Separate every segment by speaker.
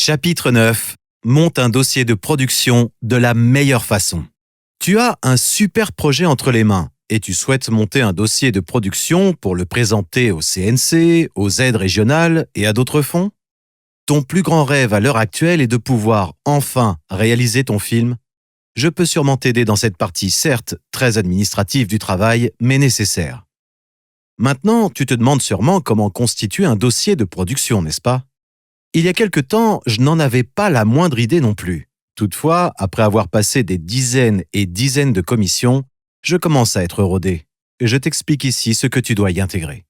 Speaker 1: Chapitre 9. Monte un dossier de production de la meilleure façon. Tu as un super projet entre les mains et tu souhaites monter un dossier de production pour le présenter au CNC, aux aides régionales et à d'autres fonds. Ton plus grand rêve à l'heure actuelle est de pouvoir enfin réaliser ton film. Je peux sûrement t'aider dans cette partie, certes très administrative du travail, mais nécessaire. Maintenant, tu te demandes sûrement comment constituer un dossier de production, n'est-ce pas ? Il y a quelque temps, je n'en avais pas la moindre idée non plus. Toutefois, après avoir passé des dizaines et dizaines de commissions, je commence à être rodé. Je t'explique ici ce que tu dois y intégrer.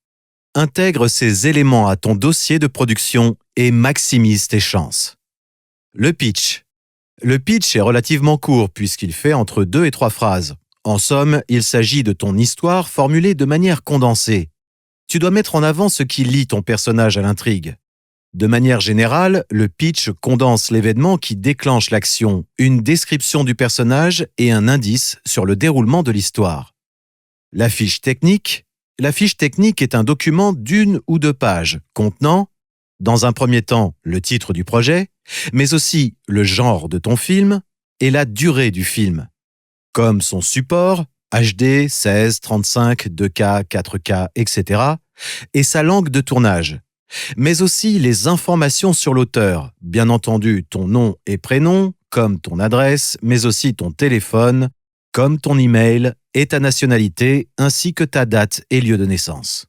Speaker 1: Intègre ces éléments à ton dossier de production et maximise tes chances. Le pitch. Le pitch est relativement court puisqu'il fait entre 2 et 3 phrases. En somme, il s'agit de ton histoire formulée de manière condensée. Tu dois mettre en avant ce qui lie ton personnage à l'intrigue. De manière générale, le pitch condense l'événement qui déclenche l'action, une description du personnage et un indice sur le déroulement de l'histoire. La fiche technique. La fiche technique est un document d'1 ou 2 pages contenant, dans un premier temps, le titre du projet, mais aussi le genre de ton film et la durée du film, comme son support, HD, 16, 35, 2K, 4K, etc., et sa langue de tournage, mais aussi les informations sur l'auteur, bien entendu ton nom et prénom, comme ton adresse, mais aussi ton téléphone, comme ton email et ta nationalité, ainsi que ta date et lieu de naissance.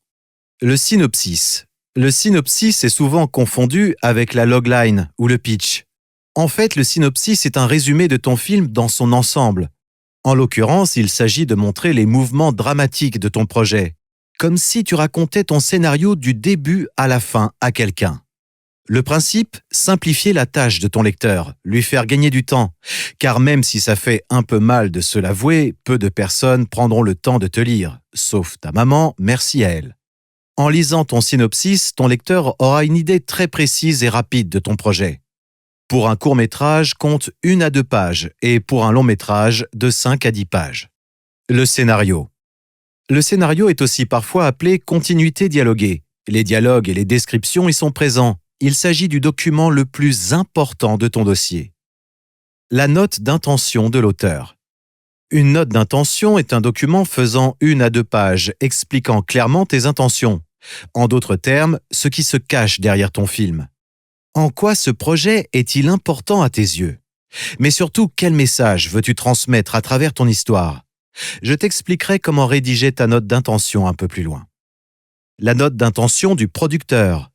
Speaker 1: Le synopsis. Le synopsis est souvent confondu avec la logline ou le pitch. En fait, le synopsis est un résumé de ton film dans son ensemble. En l'occurrence, il s'agit de montrer les mouvements dramatiques de ton projet, comme si tu racontais ton scénario du début à la fin à quelqu'un. Le principe, simplifier la tâche de ton lecteur, lui faire gagner du temps, car même si ça fait un peu mal de se l'avouer, peu de personnes prendront le temps de te lire, sauf ta maman, merci à elle. En lisant ton synopsis, ton lecteur aura une idée très précise et rapide de ton projet. Pour un court-métrage, compte 1 à 2 pages et pour un long-métrage, de 5 à 10 pages. Le scénario. Le scénario est aussi parfois appelé continuité dialoguée. Les dialogues et les descriptions y sont présents. Il s'agit du document le plus important de ton dossier. La note d'intention de l'auteur. Une note d'intention est un document faisant 1 à 2 pages expliquant clairement tes intentions. En d'autres termes, ce qui se cache derrière ton film. En quoi ce projet est-il important à tes yeux ? Mais surtout, quel message veux-tu transmettre à travers ton histoire ? Je t'expliquerai comment rédiger ta note d'intention un peu plus loin. La note d'intention du producteur.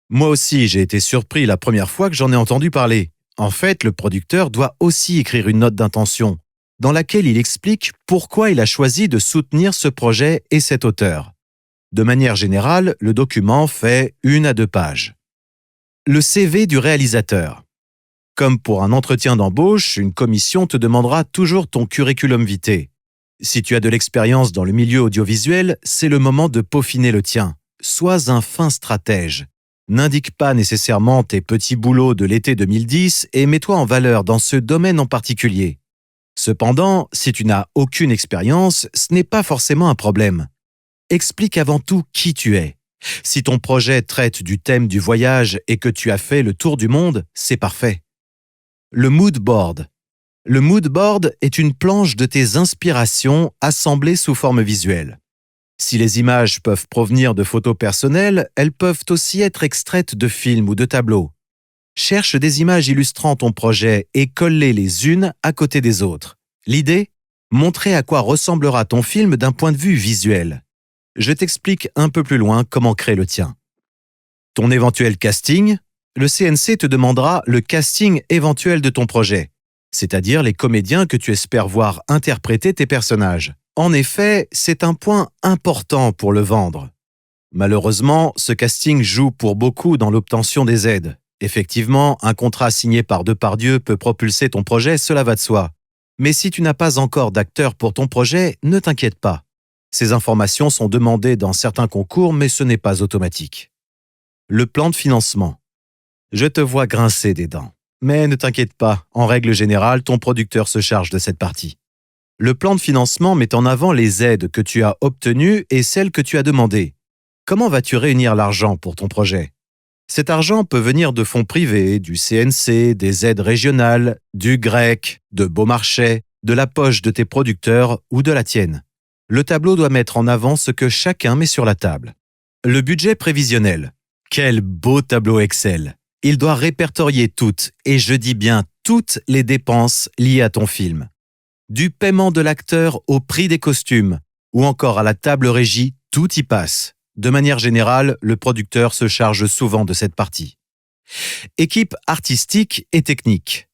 Speaker 1: Moi aussi, j'ai été surpris la première fois que j'en ai entendu parler. En fait, le producteur doit aussi écrire une note d'intention, dans laquelle il explique pourquoi il a choisi de soutenir ce projet et cet auteur. De manière générale, le document fait 1 à 2 pages. Le CV du réalisateur. Comme pour un entretien d'embauche, une commission te demandera toujours ton curriculum vitae. Si tu as de l'expérience dans le milieu audiovisuel, c'est le moment de peaufiner le tien. Sois un fin stratège. N'indique pas nécessairement tes petits boulots de l'été 2010 et mets-toi en valeur dans ce domaine en particulier. Cependant, si tu n'as aucune expérience, ce n'est pas forcément un problème. Explique avant tout qui tu es. Si ton projet traite du thème du voyage et que tu as fait le tour du monde, c'est parfait. Le mood board. Le mood board est une planche de tes inspirations assemblées sous forme visuelle. Si les images peuvent provenir de photos personnelles, elles peuvent aussi être extraites de films ou de tableaux. Cherche des images illustrant ton projet et colle-les les unes à côté des autres. L'idée ? Montrer à quoi ressemblera ton film d'un point de vue visuel. Je t'explique un peu plus loin comment créer le tien. Ton éventuel casting. Le CNC te demandera le casting éventuel de ton projet, c'est-à-dire les comédiens que tu espères voir interpréter tes personnages. En effet, c'est un point important pour le vendre. Malheureusement, ce casting joue pour beaucoup dans l'obtention des aides. Effectivement, un contrat signé par Depardieu peut propulser ton projet, cela va de soi. Mais si tu n'as pas encore d'acteur pour ton projet, ne t'inquiète pas. Ces informations sont demandées dans certains concours, mais ce n'est pas automatique. Le plan de financement. Je te vois grincer des dents. Mais ne t'inquiète pas, en règle générale, ton producteur se charge de cette partie. Le plan de financement met en avant les aides que tu as obtenues et celles que tu as demandées. Comment vas-tu réunir l'argent pour ton projet ? Cet argent peut venir de fonds privés, du CNC, des aides régionales, du grec, de Beaumarchais, de la poche de tes producteurs ou de la tienne. Le tableau doit mettre en avant ce que chacun met sur la table. Le budget prévisionnel. Quel beau tableau Excel! Il doit répertorier toutes, et je dis bien toutes les dépenses liées à ton film. Du paiement de l'acteur au prix des costumes, ou encore à la table régie, tout y passe. De manière générale, le producteur se charge souvent de cette partie. Équipe artistique et technique.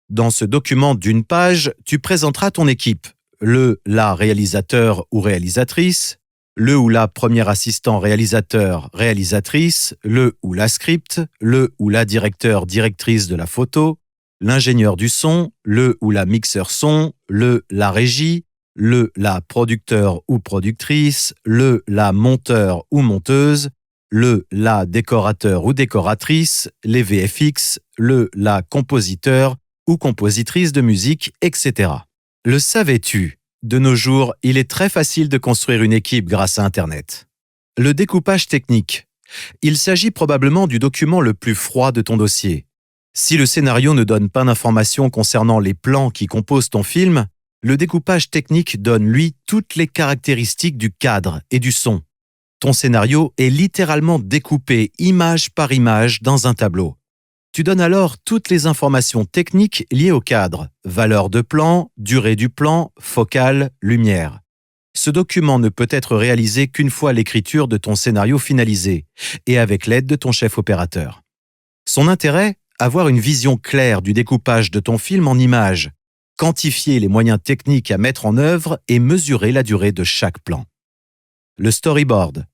Speaker 1: Dans ce document d'une page, tu présenteras ton équipe, la réalisateur ou réalisatrice, le ou la premier assistant réalisateur, réalisatrice, le ou la script, le ou la directeur, directrice de la photo, l'ingénieur du son, le ou la mixeur son, la régie, la producteur ou productrice, la monteur ou monteuse, la décorateur ou décoratrice, les VFX, la compositeur ou compositrice de musique, etc. Le savais-tu? De nos jours, il est très facile de construire une équipe grâce à Internet. Le découpage technique. Il s'agit probablement du document le plus froid de ton dossier. Si le scénario ne donne pas d'informations concernant les plans qui composent ton film, le découpage technique donne, lui, toutes les caractéristiques du cadre et du son. Ton scénario est littéralement découpé image par image dans un tableau. Tu donnes alors toutes les informations techniques liées au cadre, valeur de plan, durée du plan, focale, lumière. Ce document ne peut être réalisé qu'une fois l'écriture de ton scénario finalisé et avec l'aide de ton chef opérateur. Son intérêt? Avoir une vision claire du découpage de ton film en images, quantifier les moyens techniques à mettre en œuvre et mesurer la durée de chaque plan. Le storyboard.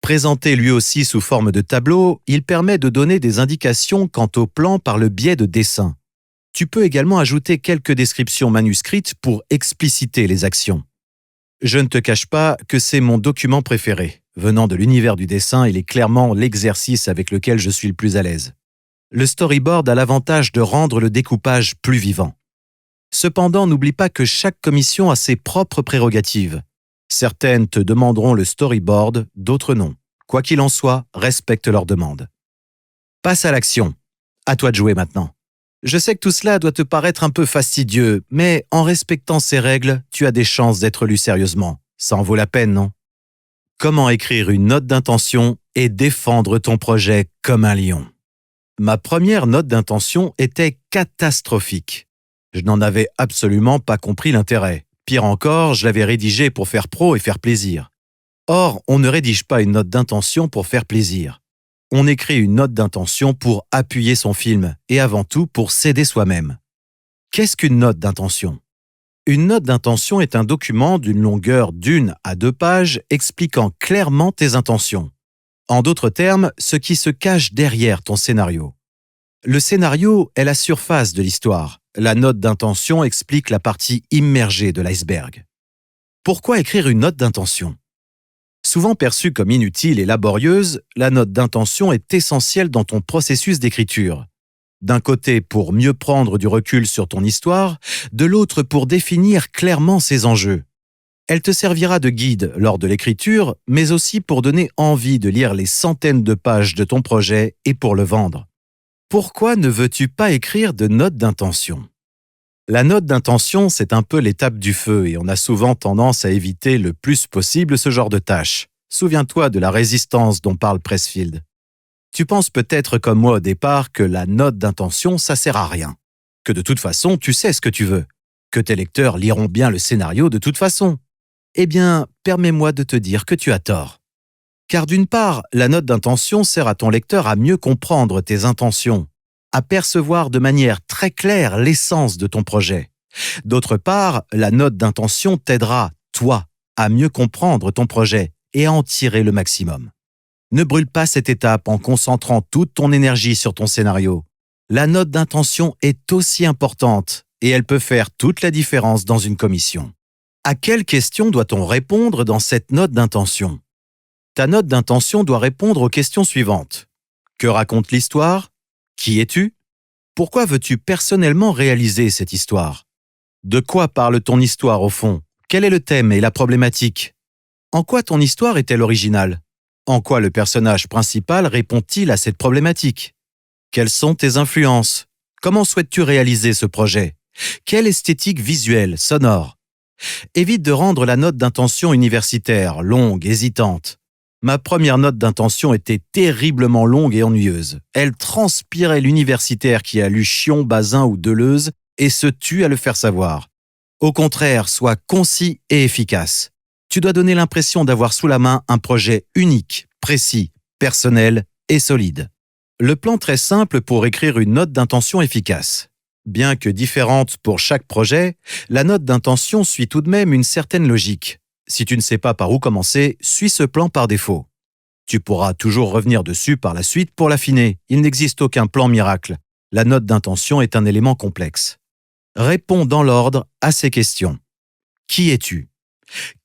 Speaker 1: Présenté lui aussi sous forme de tableau, il permet de donner des indications quant au plan par le biais de dessins. Tu peux également ajouter quelques descriptions manuscrites pour expliciter les actions. Je ne te cache pas que c'est mon document préféré. Venant de l'univers du dessin, il est clairement l'exercice avec lequel je suis le plus à l'aise. Le storyboard a l'avantage de rendre le découpage plus vivant. Cependant, n'oublie pas que chaque commission a ses propres prérogatives. Certaines te demanderont le storyboard, d'autres non. Quoi qu'il en soit, respecte leurs demandes. Passe à l'action. À toi de jouer maintenant. Je sais que tout cela doit te paraître un peu fastidieux, mais en respectant ces règles, tu as des chances d'être lu sérieusement. Ça en vaut la peine, non? Comment écrire une note d'intention et défendre ton projet comme un lion? Ma première note d'intention était catastrophique. Je n'en avais absolument pas compris l'intérêt. Pire encore, je l'avais rédigée pour faire pro et faire plaisir. Or, on ne rédige pas une note d'intention pour faire plaisir. On écrit une note d'intention pour appuyer son film et avant tout pour s'aider soi-même. Qu'est-ce qu'une note d'intention? Une note d'intention est un document d'une longueur d'1 à 2 pages expliquant clairement tes intentions. En d'autres termes, ce qui se cache derrière ton scénario. Le scénario est la surface de l'histoire. La note d'intention explique la partie immergée de l'iceberg. Pourquoi écrire une note d'intention? Souvent perçue comme inutile et laborieuse, la note d'intention est essentielle dans ton processus d'écriture. D'un côté pour mieux prendre du recul sur ton histoire, de l'autre pour définir clairement ses enjeux. Elle te servira de guide lors de l'écriture, mais aussi pour donner envie de lire les centaines de pages de ton projet et pour le vendre. Pourquoi ne veux-tu pas écrire de note d'intention? La note d'intention, c'est un peu l'étape du feu et on a souvent tendance à éviter le plus possible ce genre de tâche. Souviens-toi de la résistance dont parle Pressfield. Tu penses peut-être comme moi au départ que la note d'intention, ça sert à rien. Que de toute façon, tu sais ce que tu veux. Que tes lecteurs liront bien le scénario de toute façon. Eh bien, permets-moi de te dire que tu as tort. Car d'une part, la note d'intention sert à ton lecteur à mieux comprendre tes intentions, à percevoir de manière très claire l'essence de ton projet. D'autre part, la note d'intention t'aidera, toi, à mieux comprendre ton projet et à en tirer le maximum. Ne brûle pas cette étape en concentrant toute ton énergie sur ton scénario. La note d'intention est aussi importante et elle peut faire toute la différence dans une commission. À quelle question doit-on répondre dans cette note d'intention? Ta note d'intention doit répondre aux questions suivantes. Que raconte l'histoire? Qui es-tu? Pourquoi veux-tu personnellement réaliser cette histoire? De quoi parle ton histoire au fond? Quel est le thème et la problématique? En quoi ton histoire est-elle originale? En quoi le personnage principal répond-il à cette problématique? Quelles sont tes influences? Comment souhaites-tu réaliser ce projet? Quelle esthétique visuelle, sonore? Évite de rendre la note d'intention universitaire, longue, hésitante. Ma première note d'intention était terriblement longue et ennuyeuse. Elle transpirait l'universitaire qui a lu Chion, Bazin ou Deleuze et se tue à le faire savoir. Au contraire, sois concis et efficace. Tu dois donner l'impression d'avoir sous la main un projet unique, précis, personnel et solide. Le plan très simple pour écrire une note d'intention efficace. Bien que différente pour chaque projet, la note d'intention suit tout de même une certaine logique. Si tu ne sais pas par où commencer, suis ce plan par défaut. Tu pourras toujours revenir dessus par la suite pour l'affiner. Il n'existe aucun plan miracle. La note d'intention est un élément complexe. Réponds dans l'ordre à ces questions. Qui es-tu?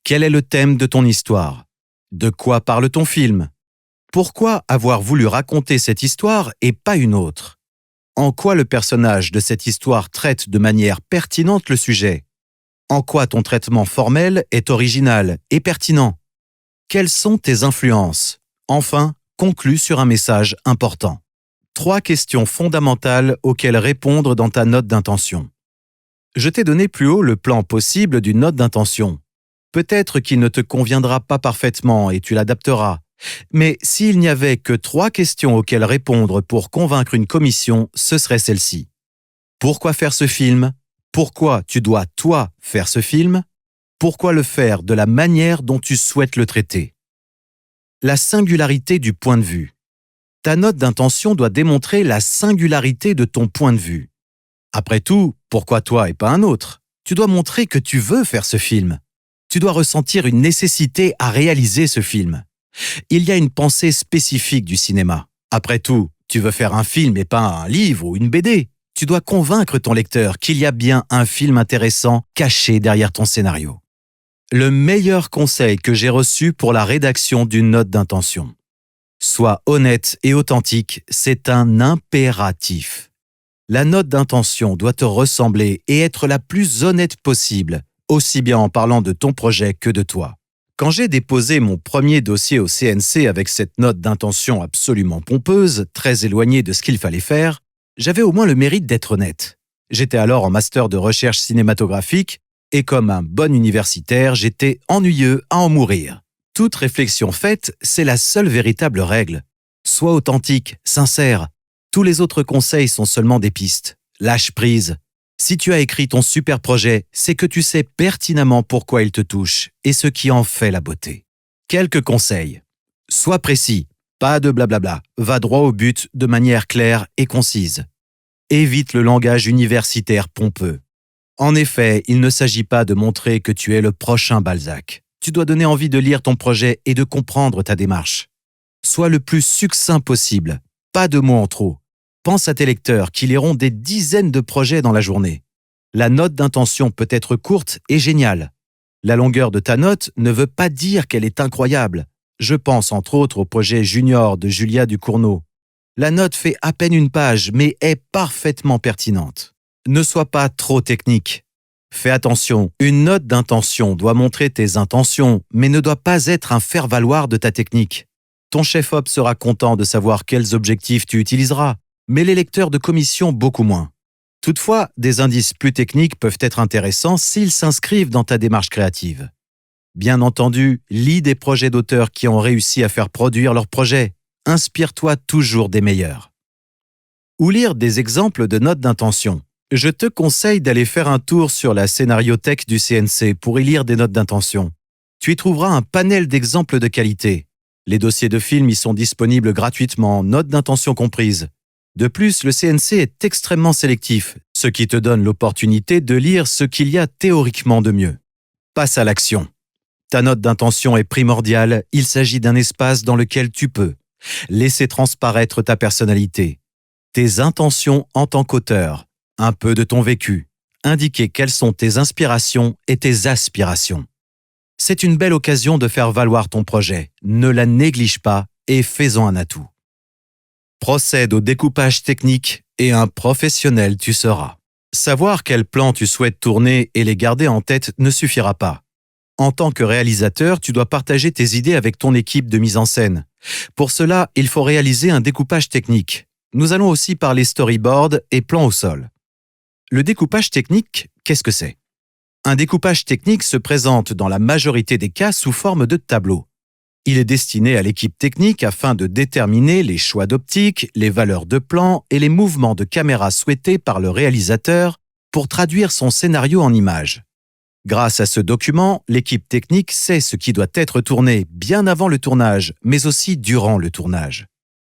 Speaker 1: Quel est le thème de ton histoire? De quoi parle ton film? Pourquoi avoir voulu raconter cette histoire et pas une autre? En quoi le personnage de cette histoire traite de manière pertinente le sujet? En quoi ton traitement formel est original et pertinent? Quelles sont tes influences? Enfin, conclus sur un message important. 3 questions fondamentales auxquelles répondre dans ta note d'intention. Je t'ai donné plus haut le plan possible d'une note d'intention. Peut-être qu'il ne te conviendra pas parfaitement et tu l'adapteras. Mais s'il n'y avait que 3 questions auxquelles répondre pour convaincre une commission, ce serait celle-ci. Pourquoi faire ce film? Pourquoi tu dois, toi, faire ce film? Pourquoi le faire de la manière dont tu souhaites le traiter? La singularité du point de vue. Ta note d'intention doit démontrer la singularité de ton point de vue. Après tout, pourquoi toi et pas un autre? Tu dois montrer que tu veux faire ce film. Tu dois ressentir une nécessité à réaliser ce film. Il y a une pensée spécifique du cinéma. Après tout, tu veux faire un film et pas un livre ou une BD. Tu dois convaincre ton lecteur qu'il y a bien un film intéressant caché derrière ton scénario. Le meilleur conseil que j'ai reçu pour la rédaction d'une note d'intention. Sois honnête et authentique, c'est un impératif. La note d'intention doit te ressembler et être la plus honnête possible, aussi bien en parlant de ton projet que de toi. Quand j'ai déposé mon premier dossier au CNC avec cette note d'intention absolument pompeuse, très éloignée de ce qu'il fallait faire, j'avais au moins le mérite d'être honnête. J'étais alors en master de recherche cinématographique et comme un bon universitaire, j'étais ennuyeux à en mourir. Toute réflexion faite, c'est la seule véritable règle. Sois authentique, sincère. Tous les autres conseils sont seulement des pistes. Lâche prise. Si tu as écrit ton super projet, c'est que tu sais pertinemment pourquoi il te touche et ce qui en fait la beauté. Quelques conseils. Sois précis, pas de blablabla. Va droit au but de manière claire et concise. Évite le langage universitaire pompeux. En effet, il ne s'agit pas de montrer que tu es le prochain Balzac. Tu dois donner envie de lire ton projet et de comprendre ta démarche. Sois le plus succinct possible, pas de mots en trop. Pense à tes lecteurs qui liront des dizaines de projets dans la journée. La note d'intention peut être courte et géniale. La longueur de ta note ne veut pas dire qu'elle est incroyable. Je pense entre autres au projet Junior de Julia Ducournau. La note fait à peine une page, mais est parfaitement pertinente. Ne sois pas trop technique. Fais attention, une note d'intention doit montrer tes intentions, mais ne doit pas être un faire-valoir de ta technique. Ton chef-op sera content de savoir quels objectifs tu utiliseras, mais les lecteurs de commission beaucoup moins. Toutefois, des indices plus techniques peuvent être intéressants s'ils s'inscrivent dans ta démarche créative. Bien entendu, lis des projets d'auteurs qui ont réussi à faire produire leurs projets. Inspire-toi toujours des meilleurs. Ou lire des exemples de notes d'intention. Je te conseille d'aller faire un tour sur la scénariothèque du CNC pour y lire des notes d'intention. Tu y trouveras un panel d'exemples de qualité. Les dossiers de films y sont disponibles gratuitement, notes d'intention comprises. De plus, le CNC est extrêmement sélectif, ce qui te donne l'opportunité de lire ce qu'il y a théoriquement de mieux. Passe à l'action. Ta note d'intention est primordiale, il s'agit d'un espace dans lequel tu peux laisser transparaître ta personnalité, tes intentions en tant qu'auteur, un peu de ton vécu, indiquer quelles sont tes inspirations et tes aspirations. C'est une belle occasion de faire valoir ton projet, ne la néglige pas et fais-en un atout. Procède au découpage technique et un professionnel tu seras. Savoir quels plans tu souhaites tourner et les garder en tête ne suffira pas. En tant que réalisateur, tu dois partager tes idées avec ton équipe de mise en scène. Pour cela, il faut réaliser un découpage technique. Nous allons aussi parler storyboard et plan au sol. Le découpage technique, qu'est-ce que c'est? Un découpage technique se présente dans la majorité des cas sous forme de tableau. Il est destiné à l'équipe technique afin de déterminer les choix d'optique, les valeurs de plan et les mouvements de caméra souhaités par le réalisateur pour traduire son scénario en images. Grâce à ce document, l'équipe technique sait ce qui doit être tourné bien avant le tournage, mais aussi durant le tournage.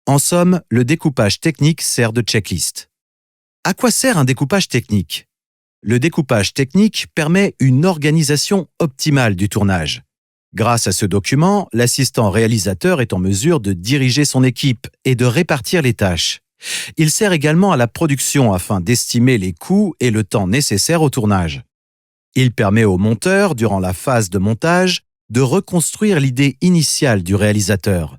Speaker 1: En somme, le découpage technique sert de checklist. À quoi sert un découpage technique? Le découpage technique permet une organisation optimale du tournage. Grâce à ce document, l'assistant réalisateur est en mesure de diriger son équipe et de répartir les tâches. Il sert également à la production afin d'estimer les coûts et le temps nécessaire au tournage. Il permet au monteur, durant la phase de montage, de reconstruire l'idée initiale du réalisateur.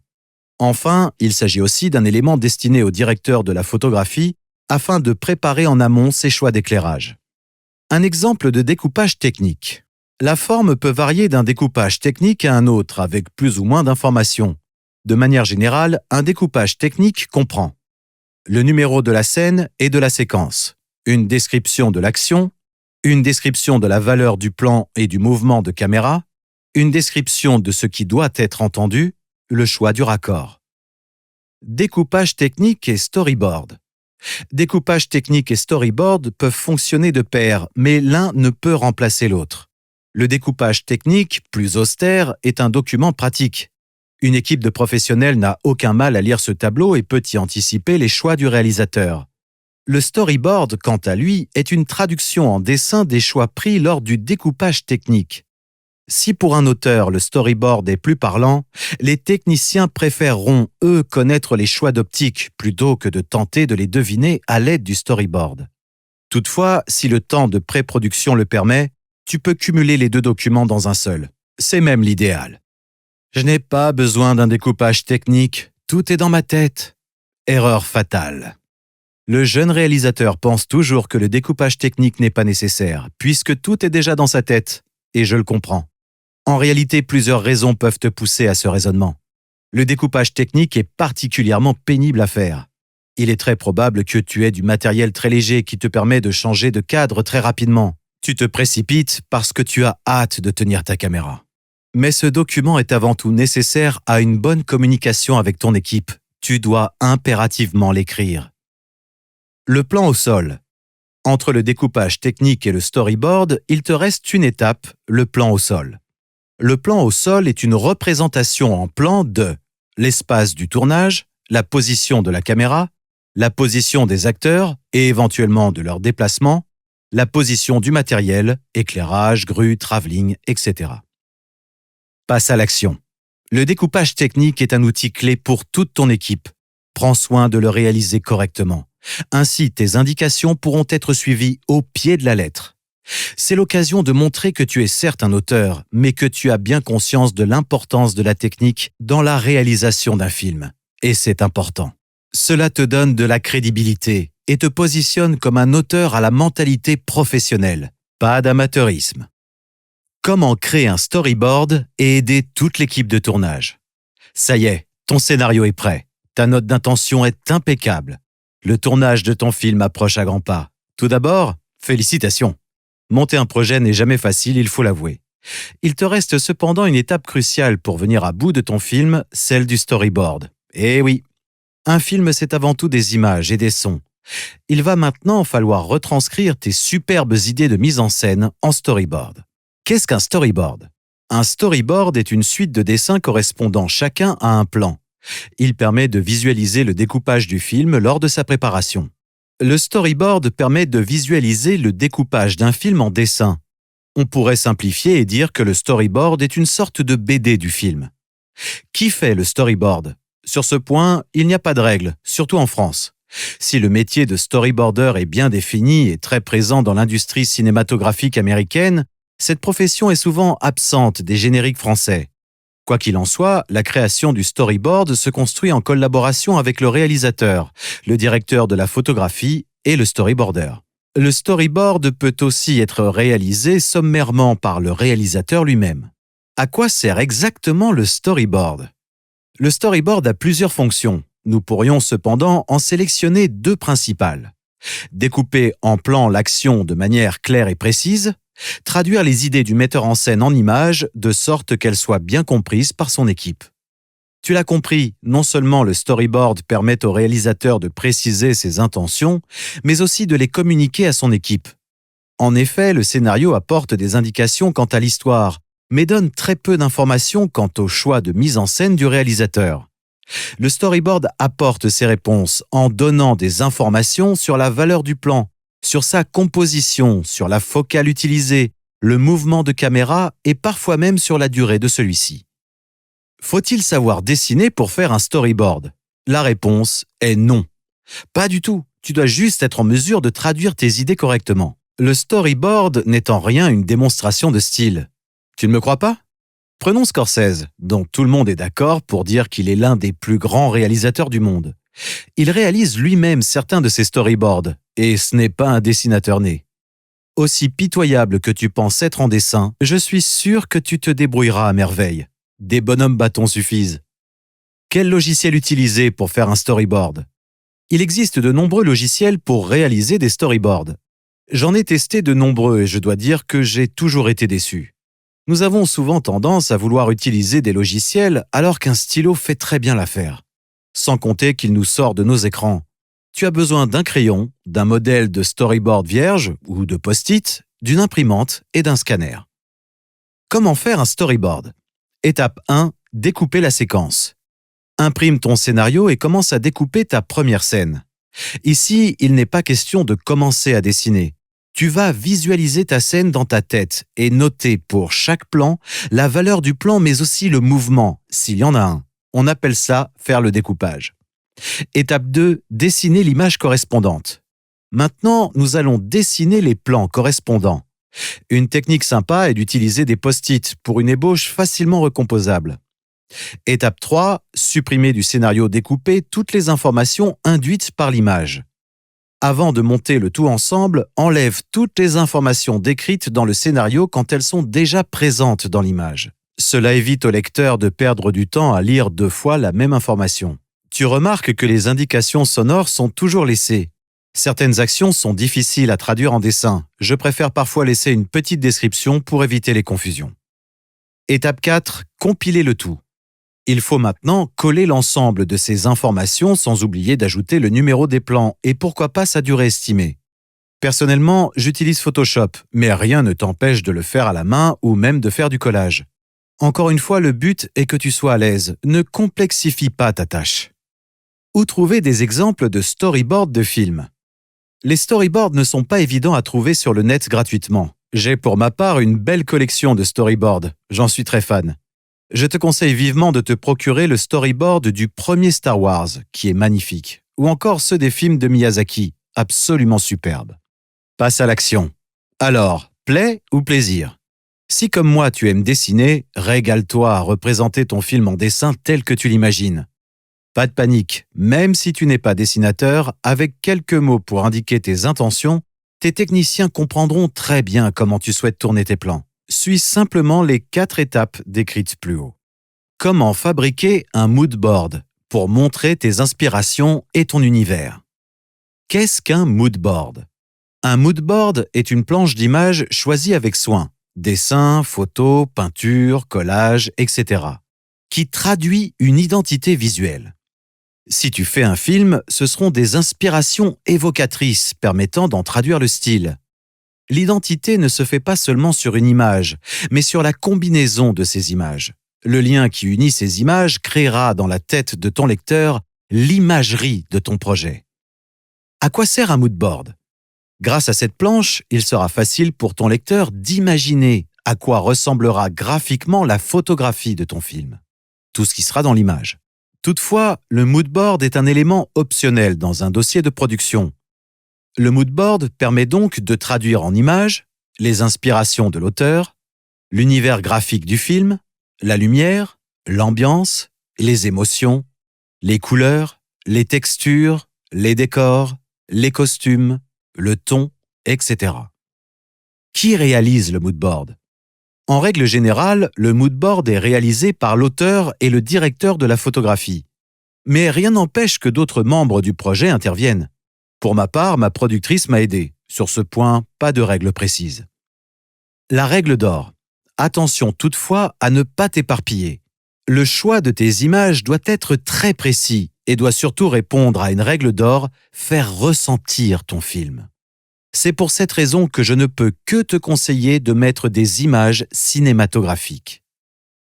Speaker 1: Enfin, il s'agit aussi d'un élément destiné au directeur de la photographie afin de préparer en amont ses choix d'éclairage. Un exemple de découpage technique. La forme peut varier d'un découpage technique à un autre avec plus ou moins d'informations. De manière générale, un découpage technique comprend le numéro de la scène et de la séquence, une description de l'action, une description de la valeur du plan et du mouvement de caméra, une description de ce qui doit être entendu, le choix du raccord. Découpage technique et storyboard. Découpage technique et storyboard peuvent fonctionner de pair, mais l'un ne peut remplacer l'autre. Le découpage technique, plus austère, est un document pratique. Une équipe de professionnels n'a aucun mal à lire ce tableau et peut y anticiper les choix du réalisateur. Le storyboard, quant à lui, est une traduction en dessin des choix pris lors du découpage technique. Si pour un auteur le storyboard est plus parlant, les techniciens préféreront, eux, connaître les choix d'optique plutôt que de tenter de les deviner à l'aide du storyboard. Toutefois, si le temps de pré-production le permet, tu peux cumuler les deux documents dans un seul. C'est même l'idéal. Je n'ai pas besoin d'un découpage technique, tout est dans ma tête. Erreur fatale. Le jeune réalisateur pense toujours que le découpage technique n'est pas nécessaire, puisque tout est déjà dans sa tête, et je le comprends. En réalité, plusieurs raisons peuvent te pousser à ce raisonnement. Le découpage technique est particulièrement pénible à faire. Il est très probable que tu aies du matériel très léger qui te permet de changer de cadre très rapidement. Tu te précipites parce que tu as hâte de tenir ta caméra. Mais ce document est avant tout nécessaire à une bonne communication avec ton équipe. Tu dois impérativement l'écrire. Le plan au sol. Entre le découpage technique et le storyboard, il te reste une étape, le plan au sol. Le plan au sol est une représentation en plan de l'espace du tournage, la position de la caméra, la position des acteurs et éventuellement de leur déplacement, la position du matériel, éclairage, grue, travelling, etc. Passe à l'action. Le découpage technique est un outil clé pour toute ton équipe. Prends soin de le réaliser correctement. Ainsi, tes indications pourront être suivies au pied de la lettre. C'est l'occasion de montrer que tu es certes un auteur, mais que tu as bien conscience de l'importance de la technique dans la réalisation d'un film. Et c'est important. Cela te donne de la crédibilité et te positionne comme un auteur à la mentalité professionnelle, pas d'amateurisme. Comment créer un storyboard et aider toute l'équipe de tournage? Ça y est, ton scénario est prêt. Ta note d'intention est impeccable. Le tournage de ton film approche à grands pas. Tout d'abord, félicitations. Monter un projet n'est jamais facile, il faut l'avouer. Il te reste cependant une étape cruciale pour venir à bout de ton film, celle du storyboard. Eh oui, un film c'est avant tout des images et des sons. Il va maintenant falloir retranscrire tes superbes idées de mise en scène en storyboard. Qu'est-ce qu'un storyboard? Un storyboard est une suite de dessins correspondant chacun à un plan. Il permet de visualiser le découpage du film lors de sa préparation. Le storyboard permet de visualiser le découpage d'un film en dessin. On pourrait simplifier et dire que le storyboard est une sorte de BD du film. Qui fait le storyboard? Sur ce point, il n'y a pas de règle, surtout en France. Si le métier de storyboarder est bien défini et très présent dans l'industrie cinématographique américaine, cette profession est souvent absente des génériques français. Quoi qu'il en soit, la création du storyboard se construit en collaboration avec le réalisateur, le directeur de la photographie et le storyboarder. Le storyboard peut aussi être réalisé sommairement par le réalisateur lui-même. À quoi sert exactement le storyboard? Le storyboard a plusieurs fonctions. Nous pourrions cependant en sélectionner deux principales. Découper en plan l'action de manière claire et précise, traduire les idées du metteur en scène en images de sorte qu'elles soient bien comprises par son équipe. Tu l'as compris, non seulement le storyboard permet au réalisateur de préciser ses intentions, mais aussi de les communiquer à son équipe. En effet, le scénario apporte des indications quant à l'histoire, mais donne très peu d'informations quant au choix de mise en scène du réalisateur. Le storyboard apporte ces réponses en donnant des informations sur la valeur du plan, sur sa composition, sur la focale utilisée, le mouvement de caméra et parfois même sur la durée de celui-ci. Faut-il savoir dessiner pour faire un storyboard? La réponse est non. Pas du tout. Tu dois juste être en mesure de traduire tes idées correctement. Le storyboard n'est en rien une démonstration de style. Tu ne me crois pas? Prenons Scorsese, dont tout le monde est d'accord pour dire qu'il est l'un des plus grands réalisateurs du monde. Il réalise lui-même certains de ses storyboards, et ce n'est pas un dessinateur né. Aussi pitoyable que tu penses être en dessin, je suis sûr que tu te débrouilleras à merveille. Des bonhommes bâtons suffisent. Quel logiciel utiliser pour faire un storyboard? Il existe de nombreux logiciels pour réaliser des storyboards. J'en ai testé de nombreux et je dois dire que j'ai toujours été déçu. Nous avons souvent tendance à vouloir utiliser des logiciels alors qu'un stylo fait très bien l'affaire. Sans compter qu'il nous sort de nos écrans. Tu as besoin d'un crayon, d'un modèle de storyboard vierge ou de post-it, d'une imprimante et d'un scanner. Comment faire un storyboard? Étape 1. Découper la séquence. Imprime ton scénario et commence à découper ta première scène. Ici, il n'est pas question de commencer à dessiner. Tu vas visualiser ta scène dans ta tête et noter pour chaque plan la valeur du plan mais aussi le mouvement, s'il y en a un. On appelle ça faire le découpage. Étape 2, dessiner l'image correspondante. Maintenant, nous allons dessiner les plans correspondants. Une technique sympa est d'utiliser des post-it pour une ébauche facilement recomposable. Étape 3, supprimer du scénario découpé toutes les informations induites par l'image. Avant de monter le tout ensemble, enlève toutes les informations décrites dans le scénario quand elles sont déjà présentes dans l'image. Cela évite au lecteur de perdre du temps à lire 2 fois la même information. Tu remarques que les indications sonores sont toujours laissées. Certaines actions sont difficiles à traduire en dessin. Je préfère parfois laisser une petite description pour éviter les confusions. Étape 4, compiler le tout. Il faut maintenant coller l'ensemble de ces informations sans oublier d'ajouter le numéro des plans et pourquoi pas sa durée estimée. Personnellement, j'utilise Photoshop, mais rien ne t'empêche de le faire à la main ou même de faire du collage. Encore une fois, le but est que tu sois à l'aise. Ne complexifie pas ta tâche. Où trouver des exemples de storyboards de films? Les storyboards ne sont pas évidents à trouver sur le net gratuitement. J'ai pour ma part une belle collection de storyboards. J'en suis très fan. Je te conseille vivement de te procurer le storyboard du premier Star Wars, qui est magnifique, ou encore ceux des films de Miyazaki, absolument superbes. Passe à l'action. Alors, plaît ou plaisir? Si comme moi tu aimes dessiner, régale-toi à représenter ton film en dessin tel que tu l'imagines. Pas de panique, même si tu n'es pas dessinateur, avec quelques mots pour indiquer tes intentions, tes techniciens comprendront très bien comment tu souhaites tourner tes plans. Suis simplement les 4 étapes décrites plus haut. Comment fabriquer un mood board pour montrer tes inspirations et ton univers? Qu'est-ce qu'un mood board? Un mood board est une planche d'images choisie avec soin, dessin, photos, peinture, collage, etc., qui traduit une identité visuelle. Si tu fais un film, ce seront des inspirations évocatrices permettant d'en traduire le style. L'identité ne se fait pas seulement sur une image, mais sur la combinaison de ces images. Le lien qui unit ces images créera dans la tête de ton lecteur l'imagerie de ton projet. À quoi sert un mood board? Grâce à cette planche, il sera facile pour ton lecteur d'imaginer à quoi ressemblera graphiquement la photographie de ton film. Tout ce qui sera dans l'image. Toutefois, le mood board est un élément optionnel dans un dossier de production. Le mood board permet donc de traduire en images les inspirations de l'auteur, l'univers graphique du film, la lumière, l'ambiance, les émotions, les couleurs, les textures, les décors, les costumes, le ton, etc. Qui réalise le mood board? En règle générale, le mood board est réalisé par l'auteur et le directeur de la photographie. Mais rien n'empêche que d'autres membres du projet interviennent. Pour ma part, ma productrice m'a aidé. Sur ce point, pas de règle précise. La règle d'or. Attention toutefois à ne pas t'éparpiller. Le choix de tes images doit être très précis et doit surtout répondre à une règle d'or, faire ressentir ton film. C'est pour cette raison que je ne peux que te conseiller de mettre des images cinématographiques.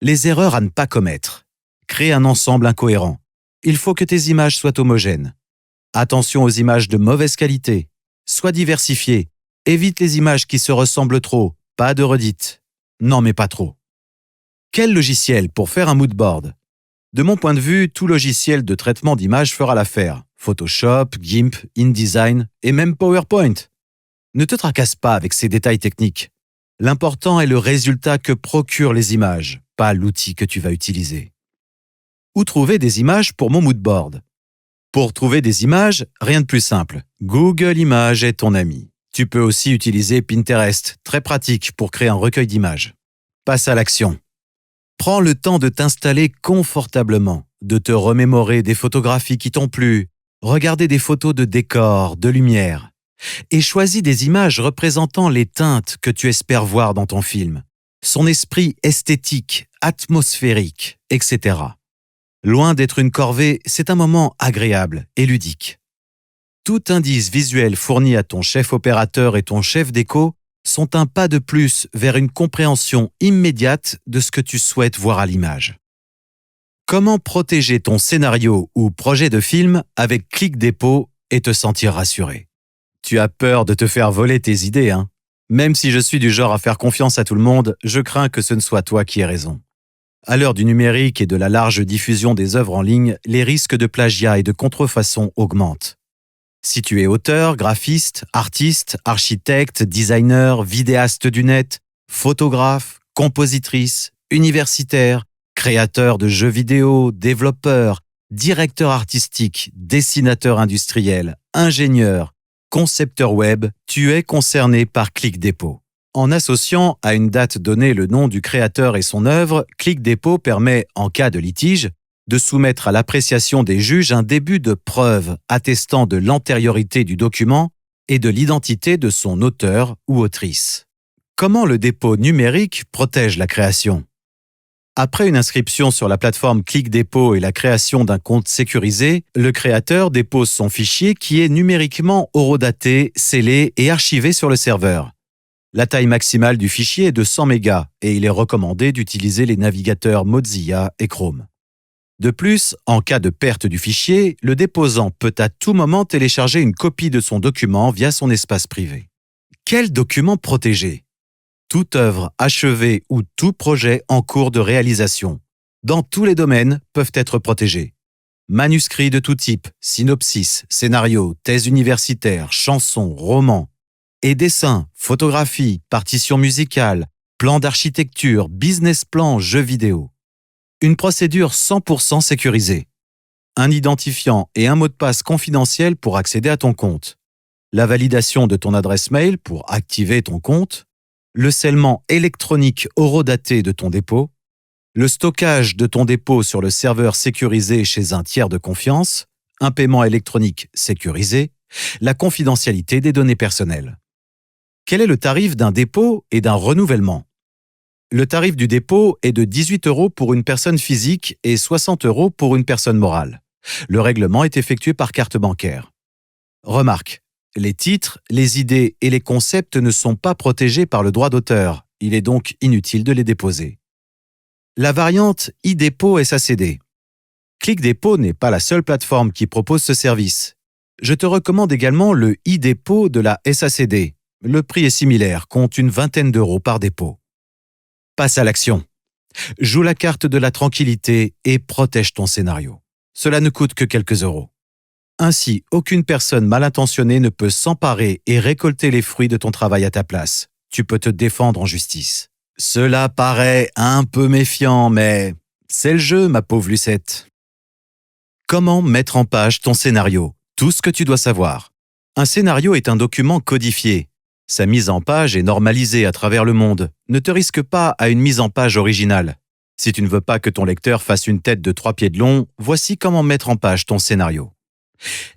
Speaker 1: Les erreurs à ne pas commettre. Créer un ensemble incohérent. Il faut que tes images soient homogènes. Attention aux images de mauvaise qualité. Sois diversifié. Évite les images qui se ressemblent trop. Pas de redites. Non, mais pas trop. Quel logiciel pour faire un mood board? De mon point de vue, tout logiciel de traitement d'images fera l'affaire. Photoshop, GIMP, InDesign et même PowerPoint. Ne te tracasse pas avec ces détails techniques. L'important est le résultat que procurent les images, pas l'outil que tu vas utiliser. Où trouver des images pour mon mood board? Pour trouver des images, rien de plus simple. Google Images est ton ami. Tu peux aussi utiliser Pinterest, très pratique pour créer un recueil d'images. Passe à l'action. Prends le temps de t'installer confortablement, de te remémorer des photographies qui t'ont plu, regarder des photos de décors, de lumière, et choisis des images représentant les teintes que tu espères voir dans ton film, son esprit esthétique, atmosphérique, etc. Loin d'être une corvée, c'est un moment agréable et ludique. Tout indice visuel fourni à ton chef opérateur et ton chef déco sont un pas de plus vers une compréhension immédiate de ce que tu souhaites voir à l'image. Comment protéger ton scénario ou projet de film avec ClickDepot et te sentir rassuré? Tu as peur de te faire voler tes idées, hein? Même si je suis du genre à faire confiance à tout le monde, je crains que ce ne soit toi qui aies raison. À l'heure du numérique et de la large diffusion des œuvres en ligne, les risques de plagiat et de contrefaçon augmentent. Si tu es auteur, graphiste, artiste, architecte, designer, vidéaste du net, photographe, compositrice, universitaire, créateur de jeux vidéo, développeur, directeur artistique, dessinateur industriel, ingénieur, concepteur web, tu es concerné par ClickDepot. En associant à une date donnée le nom du créateur et son œuvre, ClickDepot permet, en cas de litige, de soumettre à l'appréciation des juges un début de preuve attestant de l'antériorité du document et de l'identité de son auteur ou autrice. Comment le dépôt numérique protège la création? Après une inscription sur la plateforme ClickDepot et la création d'un compte sécurisé, le créateur dépose son fichier qui est numériquement horodaté, scellé et archivé sur le serveur. La taille maximale du fichier est de 100 mégas et il est recommandé d'utiliser les navigateurs Mozilla et Chrome. De plus, en cas de perte du fichier, le déposant peut à tout moment télécharger une copie de son document via son espace privé. Quel document protéger? Toute œuvre achevée ou tout projet en cours de réalisation, dans tous les domaines, peuvent être protégés. Manuscrits de tout type, synopsis, scénarios, thèses universitaires, chansons, romans, et dessins, photographies, partitions musicales, plans d'architecture, business plans, jeux vidéo. Une procédure 100% sécurisée. Un identifiant et un mot de passe confidentiel pour accéder à ton compte. La validation de ton adresse mail pour activer ton compte. Le scellement électronique horodaté de ton dépôt. Le stockage de ton dépôt sur le serveur sécurisé chez un tiers de confiance. Un paiement électronique sécurisé. La confidentialité des données personnelles. Quel est le tarif d'un dépôt et d'un renouvellement? Le tarif du dépôt est de 18 € pour une personne physique et 60 € pour une personne morale. Le règlement est effectué par carte bancaire. Remarque, les titres, les idées et les concepts ne sont pas protégés par le droit d'auteur. Il est donc inutile de les déposer. La variante e-dépôt SACD. ClickDepot n'est pas la seule plateforme qui propose ce service. Je te recommande également le e-dépôt de la SACD. Le prix est similaire, compte une vingtaine d'euros par dépôt. Passe à l'action. Joue la carte de la tranquillité et protège ton scénario. Cela ne coûte que quelques euros. Ainsi, aucune personne mal intentionnée ne peut s'emparer et récolter les fruits de ton travail à ta place. Tu peux te défendre en justice. Cela paraît un peu méfiant, mais c'est le jeu, ma pauvre Lucette. Comment mettre en page ton scénario? Tout ce que tu dois savoir. Un scénario est un document codifié. Sa mise en page est normalisée à travers le monde. Ne te risque pas à une mise en page originale. Si tu ne veux pas que ton lecteur fasse une tête de 3 pieds de long, voici comment mettre en page ton scénario.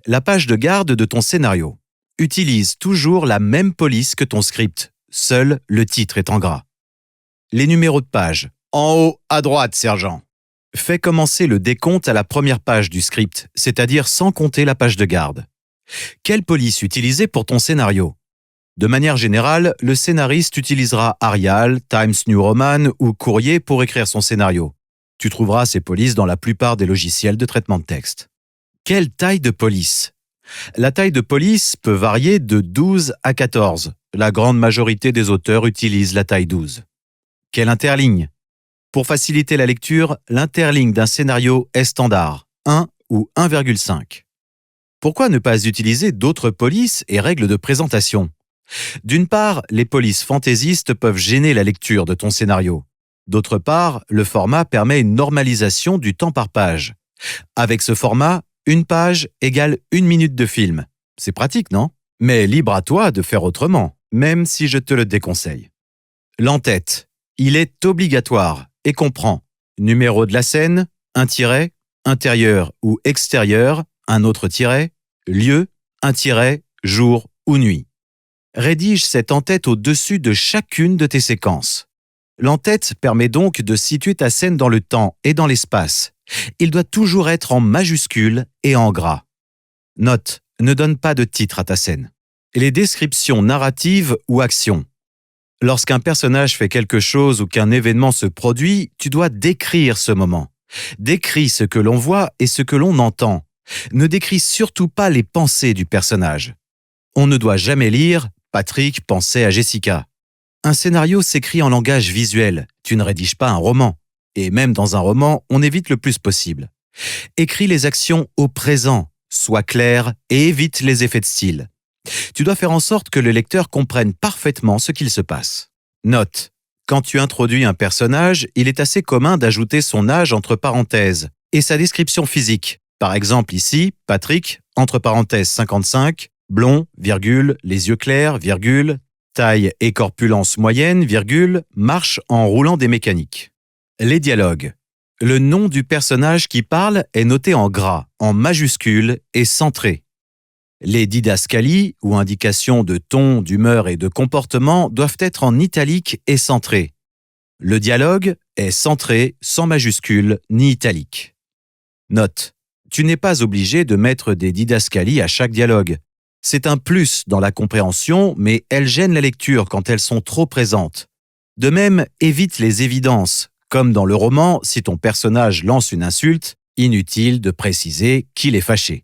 Speaker 1: La page de garde de ton scénario. Utilise toujours la même police que ton script. Seul le titre est en gras. Les numéros de page. En haut à droite, sergent. Fais commencer le décompte à la première page du script, c'est-à-dire sans compter la page de garde. Quelle police utiliser pour ton scénario? De manière générale, le scénariste utilisera Arial, Times New Roman ou Courrier pour écrire son scénario. Tu trouveras ces polices dans la plupart des logiciels de traitement de texte. Quelle taille de police? La taille de police peut varier de 12 à 14. La grande majorité des auteurs utilisent la taille 12. Quelle interligne? Pour faciliter la lecture, l'interligne d'un scénario est standard, 1 ou 1,5. Pourquoi ne pas utiliser d'autres polices et règles de présentation? D'une part, les polices fantaisistes peuvent gêner la lecture de ton scénario. D'autre part, le format permet une normalisation du temps par page. Avec ce format, une page égale 1 minute de film. C'est pratique, non? Mais libre à toi de faire autrement, même si je te le déconseille. L'en-tête. Il est obligatoire et comprend numéro de la scène, un tiret, intérieur ou extérieur, un autre tiret, lieu, un tiret, jour ou nuit. Rédige cette en-tête au-dessus de chacune de tes séquences. L'en-tête permet donc de situer ta scène dans le temps et dans l'espace. Il doit toujours être en majuscule et en gras. Note, ne donne pas de titre à ta scène. Les descriptions narratives ou actions. Lorsqu'un personnage fait quelque chose ou qu'un événement se produit, tu dois décrire ce moment. Décris ce que l'on voit et ce que l'on entend. Ne décris surtout pas les pensées du personnage. On ne doit jamais lire « Patrick pensait à Jessica ». Un scénario s'écrit en langage visuel. Tu ne rédiges pas un roman. Et même dans un roman, on évite le plus possible. Écris les actions au présent. Sois clair et évite les effets de style. Tu dois faire en sorte que le lecteur comprenne parfaitement ce qu'il se passe. Note. Quand tu introduis un personnage, il est assez commun d'ajouter son âge entre parenthèses et sa description physique. Par exemple ici, Patrick, entre parenthèses 55, blond, virgule, les yeux clairs, virgule, taille et corpulence moyenne, virgule, marche en roulant des mécaniques. Les dialogues. Le nom du personnage qui parle est noté en gras, en majuscule et centré. Les didascalies, ou indications de ton, d'humeur et de comportement, doivent être en italique et centré. Le dialogue est centré, sans majuscule ni italique. Note. Tu n'es pas obligé de mettre des didascalies à chaque dialogue. C'est un plus dans la compréhension, mais elles gênent la lecture quand elles sont trop présentes. De même, évite les évidences. Comme dans le roman, si ton personnage lance une insulte, inutile de préciser qu'il est fâché.